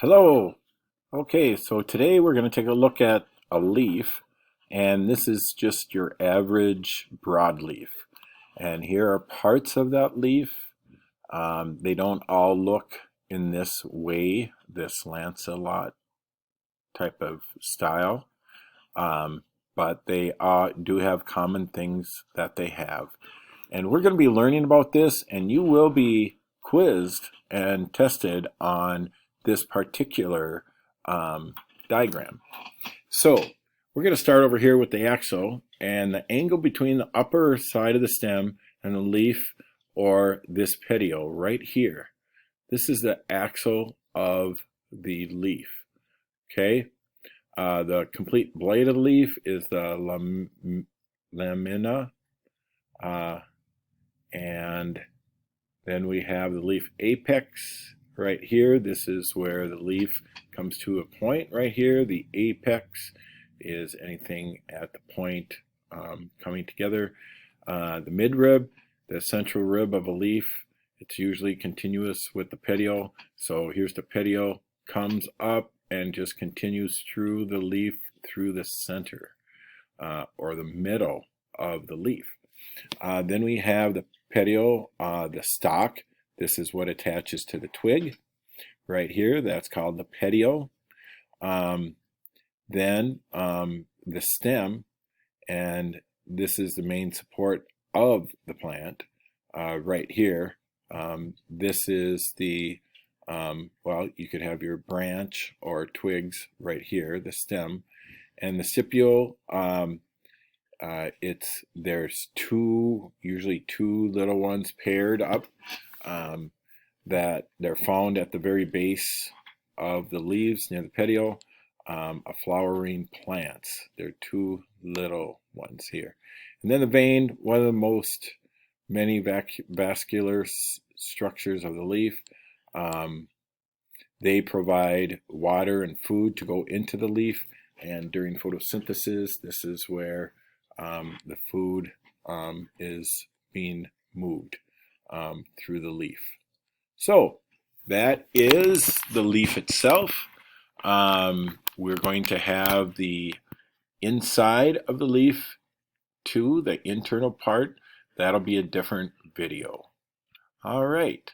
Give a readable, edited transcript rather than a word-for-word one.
Hello. Okay, so today we're going to take a look at a leaf, and this is just your average broadleaf. And here are parts of that leaf. They don't all look in this way, this lanceolate type of style, but they do have common things that they have. And we're going to be learning about this, and you will be quizzed and tested on this particular diagram. So we're going to start over here with the axil, and the angle between the upper side of the stem and the leaf, or this petiole right here. This is the axil of the leaf. Okay, the complete blade of the leaf is the lamina, and then we have the leaf apex right here. This is where the leaf comes to a point right here. The apex is anything at the point coming together. The midrib, the central rib of a leaf, it's usually continuous with the petiole. So here's the petiole, comes up and just continues through the leaf, through the center or the middle of the leaf. Then we have the petiole, the stalk. This is what attaches to the twig right here. That's called the petiole. Then the stem, and this is the main support of the plant right here. This is the, well, you could have your branch or twigs right here, the stem. And the stipules, there's usually two little ones paired up that they're found at the very base of the leaves near the petiole of flowering plants. They're two little ones here. And then the vein, one of the many vascular structures of the leaf. They provide water and food to go into the leaf, and during photosynthesis, this is where the food is being moved through the leaf. So that is the leaf itself. We're going to have the inside of the leaf too, the internal part. That'll be a different video. All right.